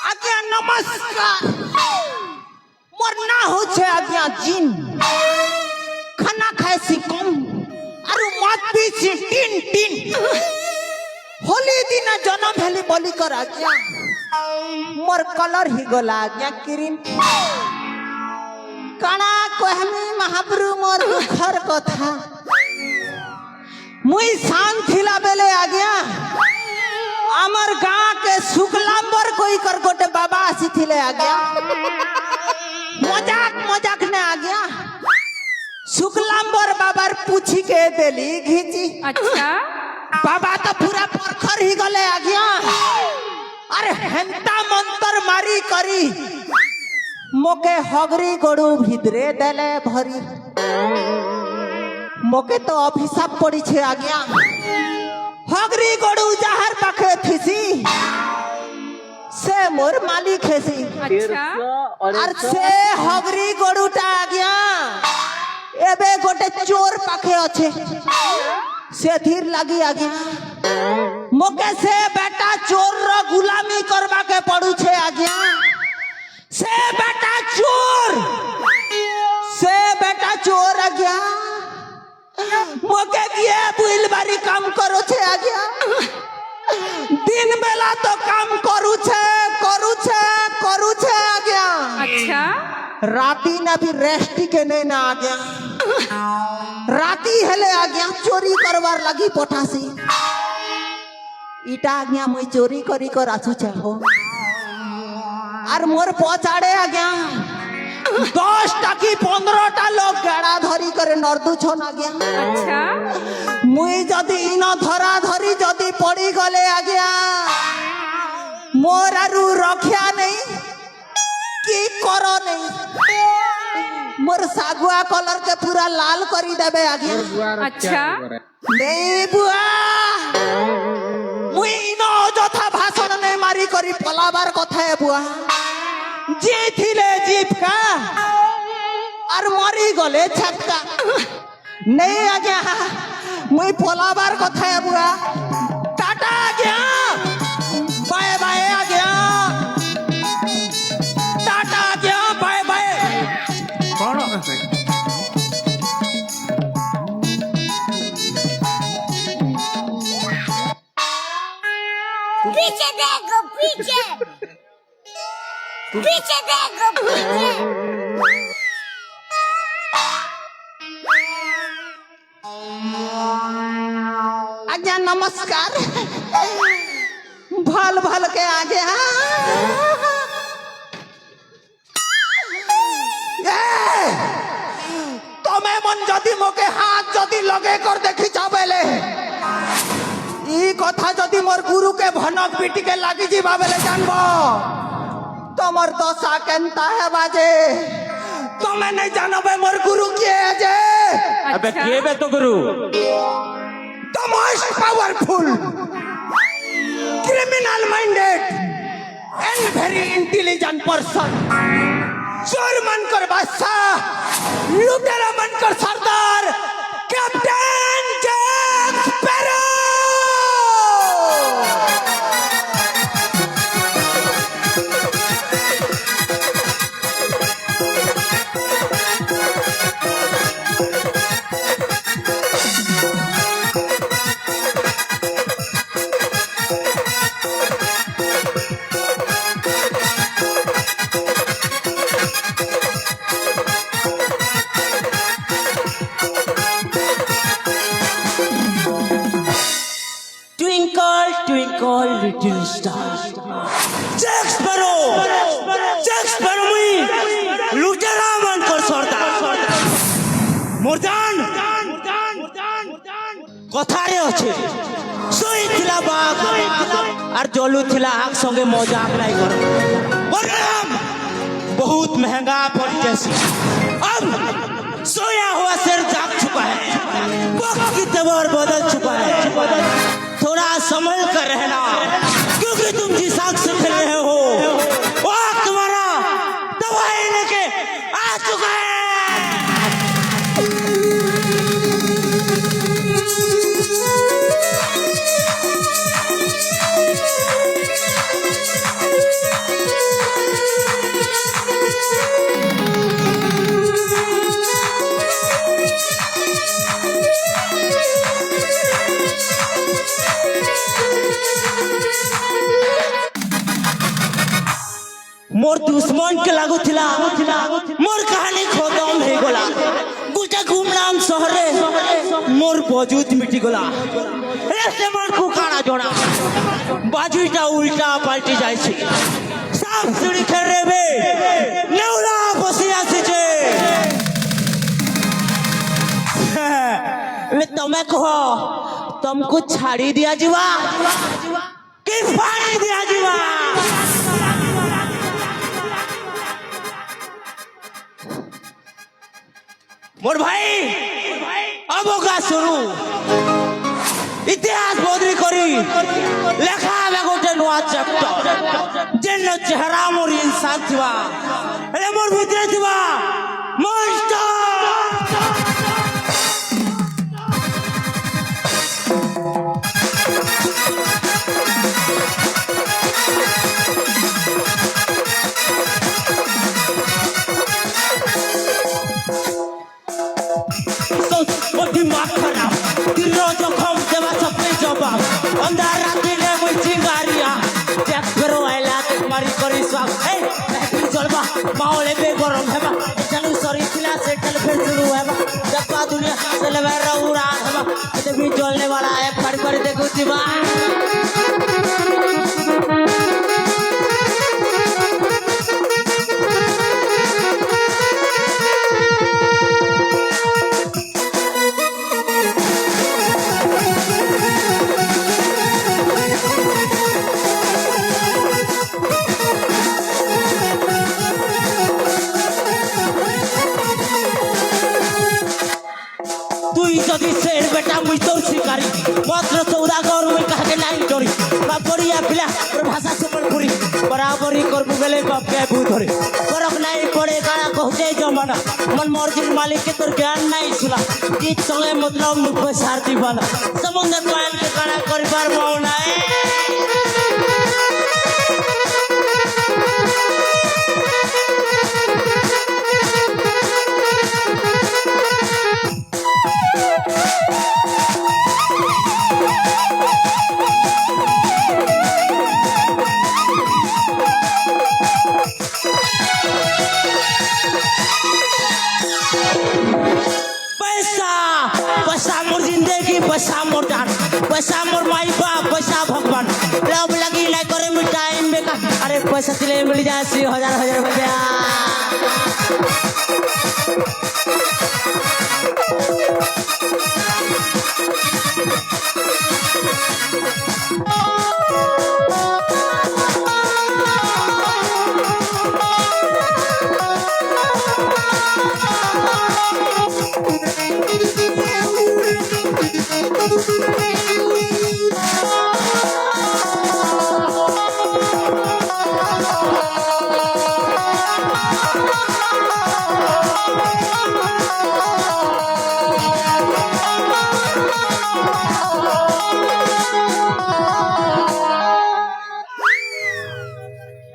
आज्ञा नमस्कार मोर ना हो छे आज्ञा जिन खाना खाए सी कम आरु मत पी सी टिन टिन होली दिन जन्म हेली बोली कर आज्ञा मोर कलर ही गला आज्ञा किरिन काना कहमी महाप्रभु मोर दुखर कथा मुई शांत थिला बेले आज्ञा आमर गाँ के शुक्लांबर कोई कर गोटे बाबा आसी थिले आज्ञा मजाक मजाक ने आज्ञा शुक्लांबर बाबार पूछी के देली घिची अच्छा बाबा तो पूरा परखर ही गले आज्ञा अरे हेंता मंत्र मारी करी मोके हगरी गोड़ू भितरे देले भरी मोके तो अभिशाप पड़ी छे आज्ञा हगरी गोड़ू जहर पाखे थिसी से मोर मालिक हेसी अच्छा और से हगरी गोड़ूटा आज्ञा एबे गोटे चोर पाखे अच्छे से धीर लगी आज्ञा मोके से बेटा चोर रो गुलामी करवा के पड़ू छे आज्ञा से बेटा चोर आज्ञा मोके किए बुइल बारी काम करो छे आज्ञा दिन बेला तो काम करू छे आज्ञा अच्छा राती ना भी रेस्ट के नहीं ना आज्ञा राती हेले आज्ञा चोरी करवार लगी पठासी इटा आज्ञा मुई चोरी करी कर आसु चाहो और मोर पचाड़े आज्ञा 10 टाकी 15टा लोग गाड़ा धरी करे नर्दू छन आज्ञा अच्छा मुई जदी इन धरा धरी जदी पड़ी गले आज्ञा मोर आरु रक्षा नहीं की करो नहीं मोर सागुआ कलर के पूरा लाल करी देबे आज्ञा अच्छा नहीं बुआ मुई इन अଯଥା भाषण नहीं मारी करी पलाबार कथा है बुआ जी थिले जीप का और मरी गले छक्का नहीं आज्ञा मुई पलाबार कथा है बुआ टाटा आज्ञा बाय बाय आज्ञा टाटा आज्ञा बाय बाय कौन पीछे देखो पीछे पीछे देखो पीछे आज्ञा नमस्कार भल भल के आगे तमे मन जदि मोके हाथ जदि लगे कर देखी चाबेले ई कथा जदि मोर गुरु के भनक पीटी के लागी जीवा बेले जानबो तमर दशा केनता है बाजे तमे नहीं जानबे मोर गुरु के है जे अबे के बे तो गुरु the most powerful, criminal minded and very intelligent person. चोर मनकर बादशाह, लुटेरा मनकर सरदार, captain Jack Sparrow. Twinkle little star. Jack Sparrow मुई लुटेरा मनकर सरदार मोरजान कथारे अच्छे सोई थिला बाग और जलू थिला आग संगे मजाक नहीं कर बहुत महंगा पड़ जैसी अब सोया हुआ शेर जाग चुका है वक्त की तबर बदल चुका है थोड़ा संभल कर रहना क्योंकि तुम जिस आग से खेल रहे हो वो आग तुम्हारा दवाई लेके आ चुका है दुश्मन के लागुथिला मोर कहानी खत्म हो गला गुटा घूमलाम शहरे मोर बजूत मिटी गला ऐसे मन को काना जोड़ा बाजुटा उल्टा पाल्टी जाय छी साफ सुड़ी खेरे बे नेउला बसी आछे ले तमे कहो तुमको छाड़ी दिया जीवा कि फाड़ी दिया जीवा मोर भाई अब होगा शुरू इतिहास बदली करी लेखा में गोटे नुआ चैप्टर जेन चेहरा मोर इंसान थिवा ए मोर भितरे थिवा मॉन्स्टर दिमाग खराब दिलो जखम देवा सपने जवाब अंधार राती ले मुई चिंगारिया चेक करो आइला तुम्हारी करी स्वाग ए बैटरी चलबा माहौल बे गरम हेबा चलू सरी थिला सेटल फिर शुरू हेबा जब दुनिया से लेवे रउरा हेबा ते भी चलने वाला है फड़ फड़ देखो जीवा जदि शेर बेटा मुई तो शिकारी मात्र 14 गौर मुई कहा के लाइन डोरी बापरिया पिला और भाषा सुपरपुरी बराबरी करबु बेले बाप के भूत धरे फरक नहीं पड़े गाना कहते जमाना मन मर्जी मालिक के तोर ज्ञान नहीं सुला गीत संगे मतलब मुख सार दीवाना समुद्र पान के गाना करबार मौना पैसा मोर जिंदगी पैसा मोर डान पैसा मोर माई बाप पैसा भगवान लब लगी नहीं करे में टाइम बेकार अरे पैसा चले मिल जाए 1000 रुपया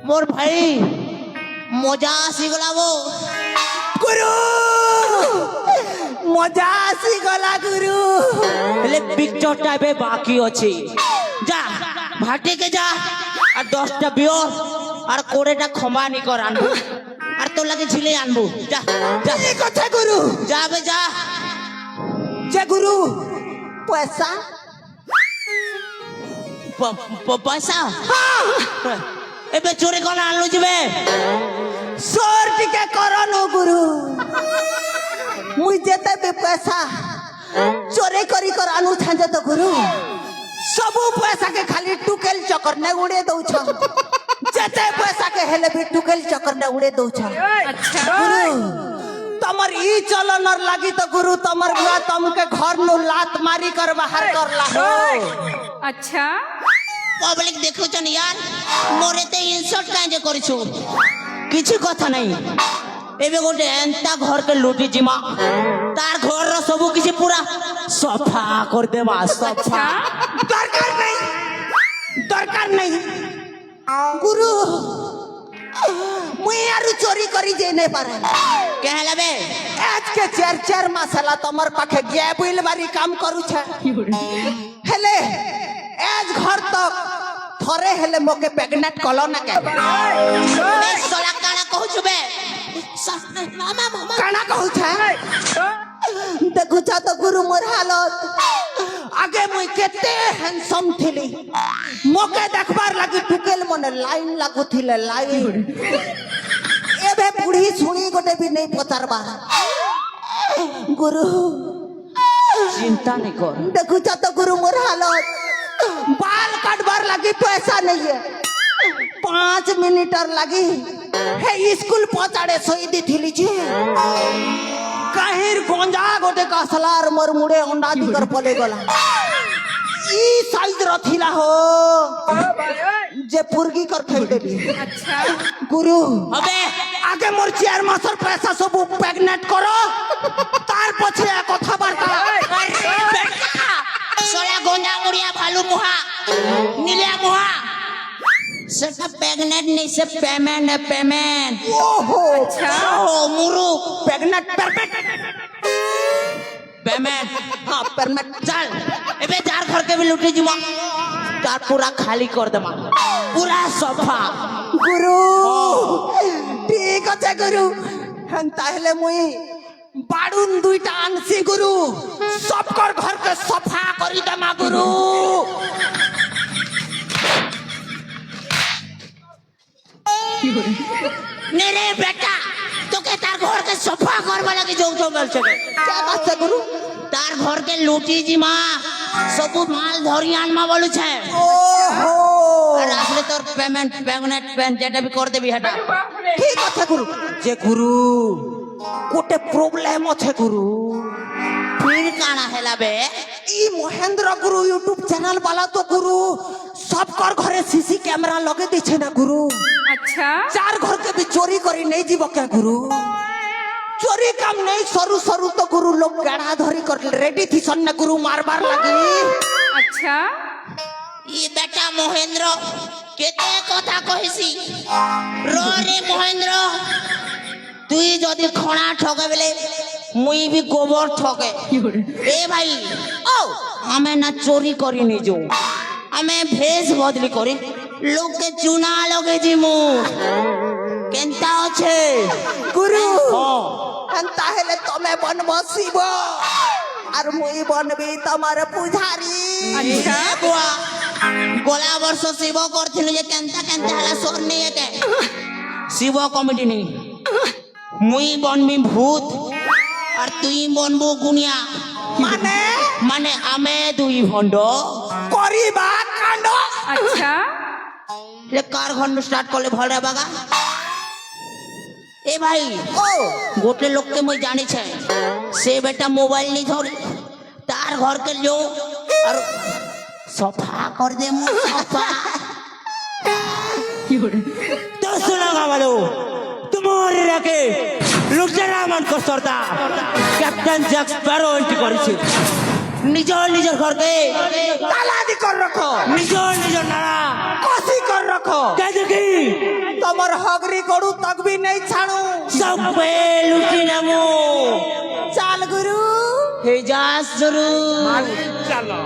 मोर भाई मजा आसी गला वो गुरु मजा आसी गला गुरु ले पिक्चर टाइपे बाकी अछि जा भाटे के जा और 10टा बियर और 20टा खंबा नि कर आनबू और तो लगे झिले आनबू जा जा ये कथा गुरु जा बे जा जे गुरु पैसा पैसा हां एबे चोरी कोन आनलु जबे सोर टिके करनो गुरु मुई जेते बे पैसा चोरी करी कर आनु छांजे तो गुरु सब पैसा के खाली टुकेल चक्कर ने उड़े दउ छ जेते पैसा के हेले भी टुकेल चक्कर ने उड़े दउ छ अच्छा गुरु तमर ई चलन लागी तो गुरु तमर बुआ तुमके घर नु लात मारी कर बाहर करला हो अच्छा पब्लिक देखो चन यार मोरे ते इंसल्ट काहे जे करिछु किछि कथा नहीं एबे गोटे एंता घर के लूटी जिमा तार घर रो सब किछि पूरा सफा कर देबा सफा दरकार नहीं गुरु मुई यार चोरी करी जे नहीं पारे कहला बे आज के 4 मसाला तमर पाखे गे बिल बारी काम करू छ हेले आज घर तक थरे हेले मोके प्रेग्नेंट कलो ना के बे सोला काना कहू छबे मामा मामा काना कहू छे देखु छ तो गुरु मोर हालत आगे मुई केते हैंडसम थिली मोके देखबार लगी टुकेल मने लाइन लागु थिले लाइन एबे बुढ़ी सुनी गोटे भी नहीं पचारबा गुरु चिंता नहीं कर देखु छ तो गुरु मोर हालत बाल काटबार लगी पैसा नहीं है 5 मिनट लगी हे स्कूल पहुंचाड़े सोई दी थी लीजिए कहिर गोंजा गोटे कसलार मोर मुड़े अंडा दिकर पले गला ई साइज रथिला हो जे पुरगी कर फेंक देली अच्छा गुरु अबे आगे मोर चेयर मास्टर पैसा सब प्रेग्नेंट करो तार पछे कथा बार्ता सोला गोंजा मुड़िया भालू मुहा नीलिया मुहा सेटा प्रेग्नेंट नहीं से पेमेंट है पेमेंट ओहो ओहो मुरु प्रेग्नेंट परफेक्ट पेमेंट हां परफेक्ट चल एबे जार घर के भी लुटी जिमा तार पूरा खाली कर देमा पूरा सोफा गुरु ठीक আছে गुरु हम ताहले मुई बाडुन दुईटा आनसी गुरु सबकर घर के सफा करी देमा गुरु मेरे बेटा तो के तार घर के सफा करबा लगी जो जो मिल छे क्या बात है गुरु तार घर के लुटी जिमा सब माल धरी आनमा बोलू छे ओहो আর আসলে তোর পেমেন্ট প্রেগনেন্ট পেন যেটা भी कर देबी हटा ঠিক আছে গুরু যে গুরু কোটে প্রবলেম আছে গুরু फिर काना हेला बे ई महेंद्र गुरु यूट्यूब चैनल वाला तो गुरु सबकर घरे सीसी कैमरा लगे दिछे ना गुरु अच्छा चार घर के भी चोरी करी नहीं जीव क्या गुरु चोरी काम नहीं सरू सरू तो गुरु लोग गड़ा धरी कर रेडी थी सन गुरु मार बार लगी अच्छा ये बेटा महेंद्र केते कथा कहिसी रो रे महेंद्र তুই যদি খଣା ঠকে বেলে মুই भी গোবর ঠকে ए भाई ओ हमें ना चोरी करी नहीं जो हमें भेष बदली करी लोग के चुना लगे जी मु केनता আছে गुरु अंता हेले तमे बनबो शिव और मुई बनबी तमार पुजारी अच्छा बुआ गोला वर्ष शिव करथिल जे केनता केनता हला सोर नहीं के शिव कमिटी नहीं मुई बनबी भूत और तुई बनबो गुनिया माने माने आमे दुई भंड करिबा कांड अच्छा ले कार खंड स्टार्ट करले भले बागा ए भाई ओ गोटे लोग के मुई जानी छे से बेटा मोबाइल नहीं धरे तार घर के लो और सफा कर दे मु सफा तो सुना वालो तुम्हारे रखे लुटेरा मन को सरदा कैप्टन जैक स्पैरो एंट्री करिছে निजर निजर घर के ताला दी कर रखो निजर निजर नारा कसी कर रखो क्या देखी तमर हगरी गड़ू तक भी नहीं छाणू सब पे लुटी नमो चाल गुरु हे जास जरूर चलो